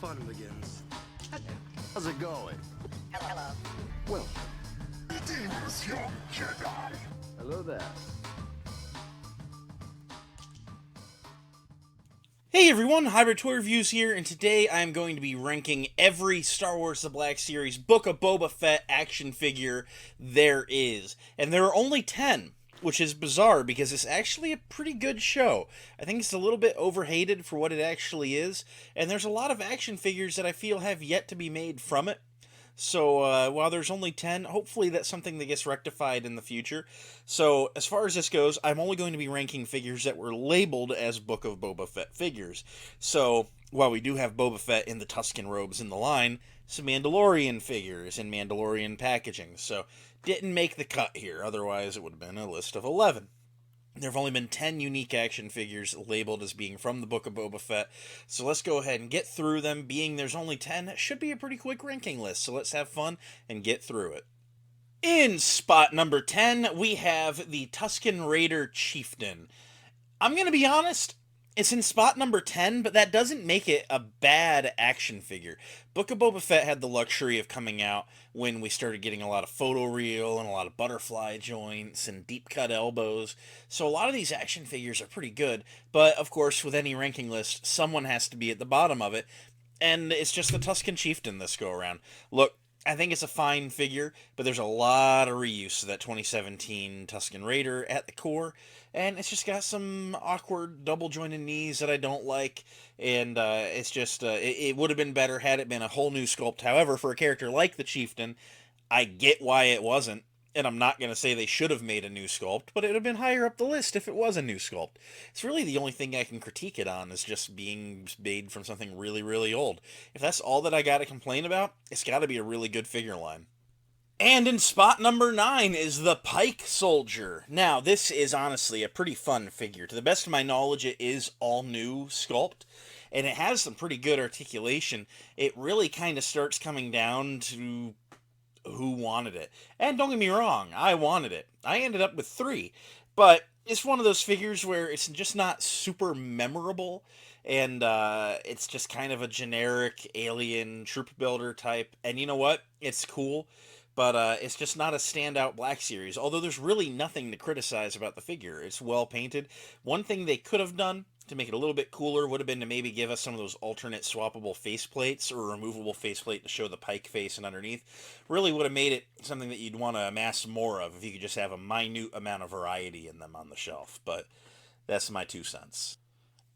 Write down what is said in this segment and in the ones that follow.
fun begins. How's it going? Hello. Well, Greetings, young Jedi. hello there. Hey everyone, Hybrid Toy Reviews here, and today I'm going to be ranking every Star Wars The Black Series Book of Boba Fett action figure there is. And there are only 10, which is bizarre because it's actually a pretty good show. I think it's a little bit overhated for what it actually is, and there's a lot of action figures that I feel have yet to be made from it. So while there's only 10, hopefully that's something that gets rectified in the future. So as far as this goes, I'm only going to be ranking figures that were labeled as Book of Boba Fett figures. So while we do have Boba Fett in the Tusken robes in the line, some Mandalorian figures in Mandalorian packaging. So didn't make the cut here, otherwise it would have been a list of 11. There have only been 10 unique action figures labeled as being from the Book of Boba Fett, so let's go ahead and get through them. Being there's only 10, it should be a pretty quick ranking list, so let's have fun and get through it. In spot number 10, we have the Tusken Raider Chieftain. I'm going to be honest, it's in spot number 10, but that doesn't make it a bad action figure. Book of Boba Fett had the luxury of coming out when we started getting a lot of photoreal and a lot of butterfly joints and deep cut elbows. So a lot of these action figures are pretty good, but of course with any ranking list, someone has to be at the bottom of it, and it's just the Tusken Chieftain this go around. Look, I think it's a fine figure, but there's a lot of reuse of that 2017 Tusken Raider at the core, and it's just got some awkward double-jointed knees that I don't like, and it's just, it would have been better had it been a whole new sculpt. However, for a character like the Chieftain, I get why it wasn't, and I'm not going to say they should have made a new sculpt, but it would have been higher up the list if it was a new sculpt. It's really the only thing I can critique it on is just being made from something really, really old. If that's all that I got to complain about, it's got to be a really good figure line. And in spot number 9 is the Pike Soldier. Now, this is honestly a pretty fun figure. To the best of my knowledge, it is all new sculpt, and it has some pretty good articulation. It really kind of starts coming down to who wanted it. And don't get me wrong, I wanted it. I ended up with 3. But it's one of those figures where it's just not super memorable, and it's just kind of a generic alien troop builder type. And you know what? It's cool, but it's just not a standout Black Series, although there's really nothing to criticize about the figure. It's well painted. One thing they could have done to make it a little bit cooler would have been to maybe give us some of those alternate swappable faceplates or a removable faceplate to show the Pike face and underneath. Really would have made it something that you'd want to amass more of if you could just have a minute amount of variety in them on the shelf, but that's my 2 cents.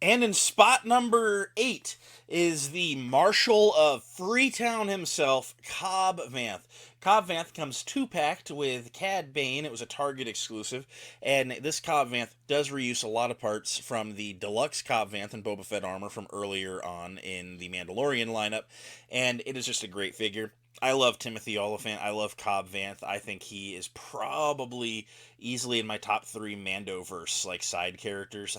And in spot number 8 is the Marshal of Freetown himself, Cobb Vanth. Cobb Vanth comes 2-packed with Cad Bane. It was a Target exclusive. And this Cobb Vanth does reuse a lot of parts from the deluxe Cobb Vanth and Boba Fett armor from earlier on in the Mandalorian lineup. And it is just a great figure. I love Timothy Oliphant. I love Cobb Vanth. I think he is probably easily in my top 3 Mandoverse like side characters.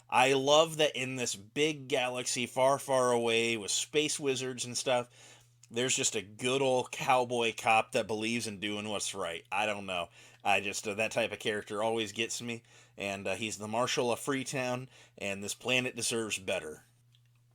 I love that in this big galaxy far, far away with space wizards and stuff, there's just a good old cowboy cop that believes in doing what's right. I don't know. That type of character always gets me, and he's the Marshal of Freetown, and this planet deserves better.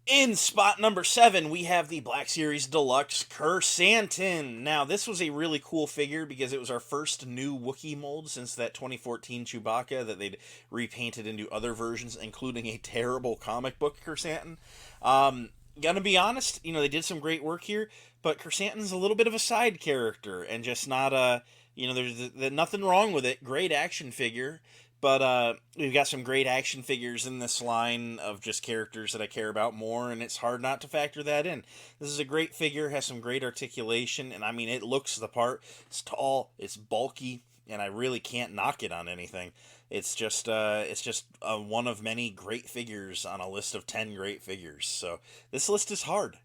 In spot number 7, we have the Black Series Deluxe Kersantin. Now, this was a really cool figure because it was our first new Wookiee mold since that 2014 Chewbacca that they'd repainted into other versions, including a terrible comic book Kersantin. Gonna be honest, they did some great work here, but Kersantin's a little bit of a side character and just not there's nothing wrong with it. Great action figure. But we've got some great action figures in this line of just characters that I care about more, and it's hard not to factor that in. This is a great figure, has some great articulation, and I mean, it looks the part. It's tall, it's bulky, and I really can't knock it on anything. It's just one of many great figures on a list of 10 great figures. So this list is hard.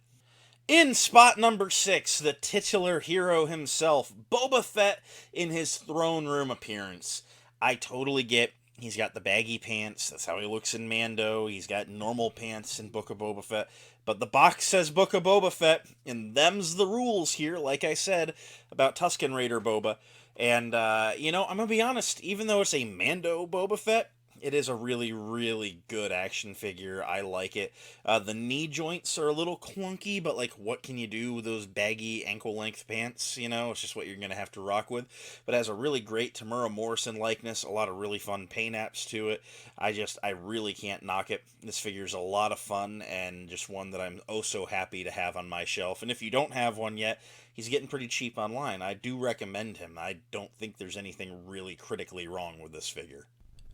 In spot number 6, the titular hero himself, Boba Fett in his throne room appearance. I totally get he's got the baggy pants. That's how he looks in Mando. He's got normal pants in Book of Boba Fett. But the box says Book of Boba Fett, and them's the rules here, like I said, about Tusken Raider Boba. And, I'm going to be honest, even though it's a Mando Boba Fett, It is a really, really good action figure. I like it. The knee joints are a little clunky, but like, what can you do with those baggy ankle-length pants? You know, it's just what you're gonna have to rock with. But it has a really great Tamura Morrison likeness. A lot of really fun paint apps to it. I really can't knock it. This figure's a lot of fun and just one that I'm oh so happy to have on my shelf. And if you don't have one yet, he's getting pretty cheap online. I do recommend him. I don't think there's anything really critically wrong with this figure.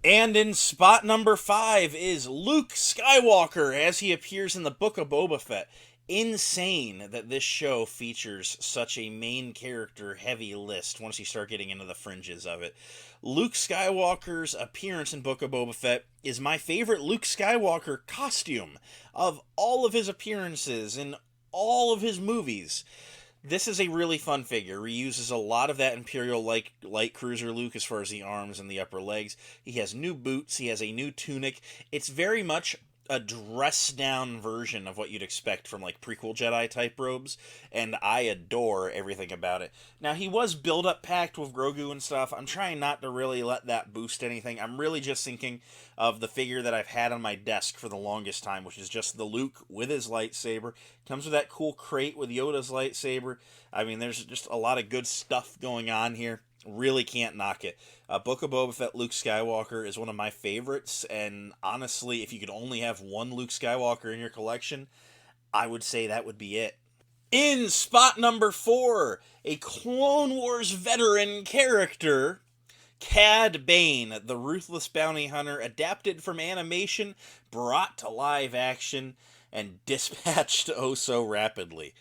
And in spot number 5 is Luke Skywalker as he appears in the Book of Boba Fett. Insane that this show features such a main character heavy list once you start getting into the fringes of it. Luke Skywalker's appearance in Book of Boba Fett is my favorite Luke Skywalker costume of all of his appearances in all of his movies. This is a really fun figure. Reuses a lot of that Imperial light cruiser Luke as far as the arms and the upper legs. He has new boots. He has a new tunic. It's very much a dressed down version of what you'd expect from like prequel Jedi type robes, and I adore everything about it. Now, he was build up packed with Grogu and stuff. I'm trying not to really let that boost anything. I'm really just thinking of the figure that I've had on my desk for the longest time, which is just the Luke with his lightsaber. Comes with that cool crate with Yoda's lightsaber. I mean, there's just a lot of good stuff going on here. Really can't knock it. Book of Boba Fett Luke Skywalker is one of my favorites, and honestly, if you could only have one Luke Skywalker in your collection, I would say that would be it. In spot number 4, a Clone Wars veteran character, Cad Bane, the ruthless bounty hunter, adapted from animation, brought to live action, and dispatched oh so rapidly.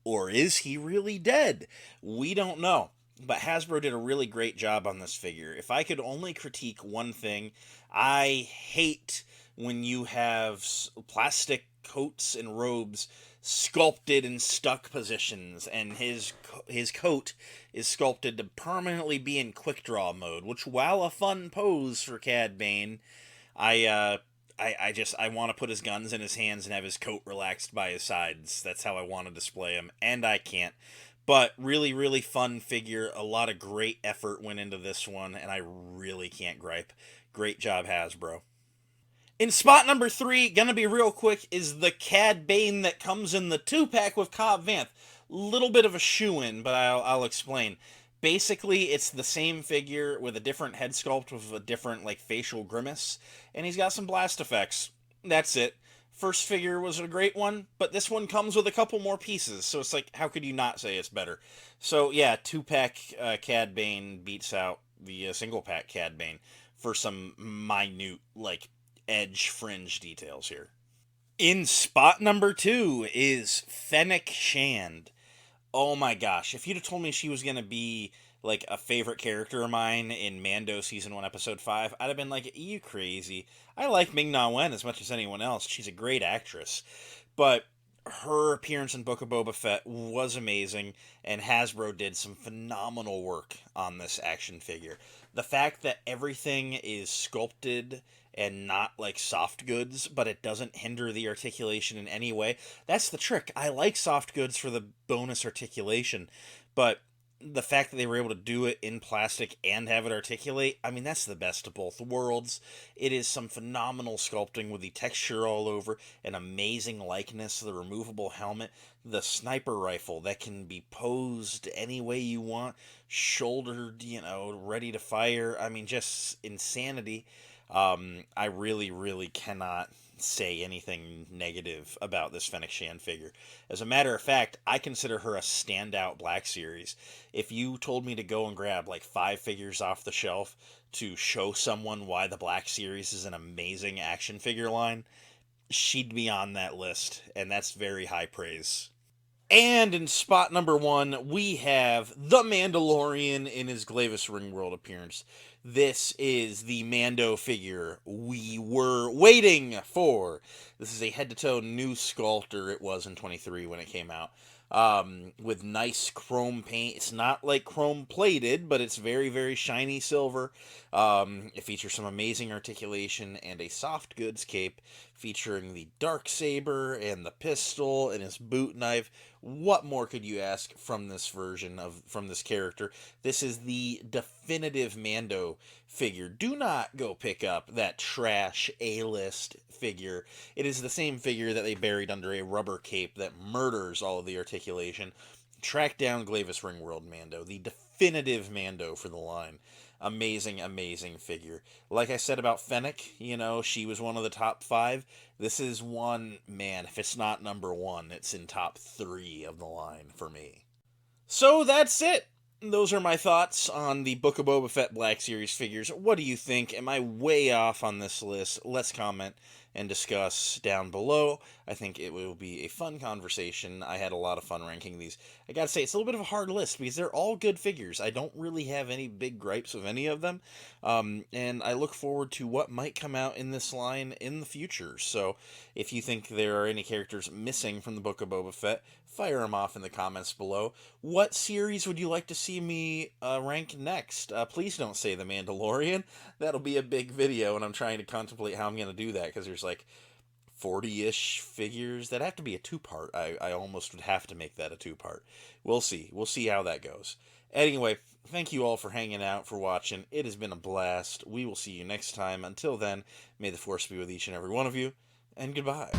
Or is he really dead? We don't know. But Hasbro did a really great job on this figure. If I could only critique one thing, I hate when you have plastic coats and robes sculpted in stuck positions, and his coat is sculpted to permanently be in quick draw mode, which, while a fun pose for Cad Bane, I want to put his guns in his hands and have his coat relaxed by his sides. That's how I want to display him, and I can't. But really, really fun figure. A lot of great effort went into this one, and I really can't gripe. Great job, Hasbro. In spot number 3, gonna be real quick, is the Cad Bane that comes in the 2-pack with Cobb Vanth. Little bit of a shoe-in, but I'll explain. Basically, it's the same figure with a different head sculpt with a different like facial grimace, and he's got some blast effects. That's it. First figure was a great one, but this one comes with a couple more pieces, so it's like, how could you not say it's better? So yeah, 2-pack Cad Bane beats out the single-pack Cad Bane for some minute, like, edge fringe details here. In spot number 2 is Fennec Shand. Oh my gosh, if you'd have told me she was going to be like a favorite character of mine in Mando Season 1, Episode 5, I'd have been like, you crazy. I like Ming-Na Wen as much as anyone else. She's a great actress. But her appearance in Book of Boba Fett was amazing, and Hasbro did some phenomenal work on this action figure. The fact that everything is sculpted and not like soft goods, but it doesn't hinder the articulation in any way, that's the trick. I like soft goods for the bonus articulation, but the fact that they were able to do it in plastic and have it articulate, I mean, that's the best of both worlds. It is some phenomenal sculpting with the texture all over, an amazing likeness, the removable helmet, the sniper rifle that can be posed any way you want, shouldered, ready to fire. I mean, just insanity. I really, really cannot say anything negative about this Fennec Shand figure. As a matter of fact, I consider her a standout Black Series. If you told me to go and grab like 5 figures off the shelf to show someone why the Black Series is an amazing action figure line, she'd be on that list, and that's very high praise. And in spot number 1, we have the Mandalorian in his Glavis Ringworld appearance. This is the Mando figure we were waiting for. This is a head-to-toe new sculptor. It was in 23 when it came out. with nice chrome paint. It's not like chrome plated, but it's very, very shiny silver. It features some amazing articulation and a soft goods cape featuring the dark saber and the pistol and his boot knife. What more could you ask from this from this character? This is the definitive Mando figure. Do not go pick up that trash A-list figure. It is the same figure that they buried under a rubber cape that murders all of the articulation. Track down Glavis Ringworld Mando, the definitive Mando for the line. Amazing, amazing figure. Like I said about Fennec, she was one of the top 5. This is one, man, if it's not number 1, it's in top 3 of the line for me. So that's it. Those are my thoughts on the Book of Boba Fett Black Series figures. What do you think? Am I way off on this list? Let's comment and discuss down below. I think it will be a fun conversation. I had a lot of fun ranking these. I gotta say, it's a little bit of a hard list because they're all good figures. I don't really have any big gripes with any of them. And I look forward to what might come out in this line in the future. So if you think there are any characters missing from the Book of Boba Fett, fire them off in the comments below. What series would you like to see me rank next? Please don't say The Mandalorian. That'll be a big video, and I'm trying to contemplate how I'm going to do that, because there's like 40-ish figures. That'd have to be a 2-part. I almost would have to make that a 2-part. We'll see. We'll see how that goes. Anyway, thank you all for hanging out, for watching. It has been a blast. We will see you next time. Until then, may the Force be with each and every one of you, and goodbye.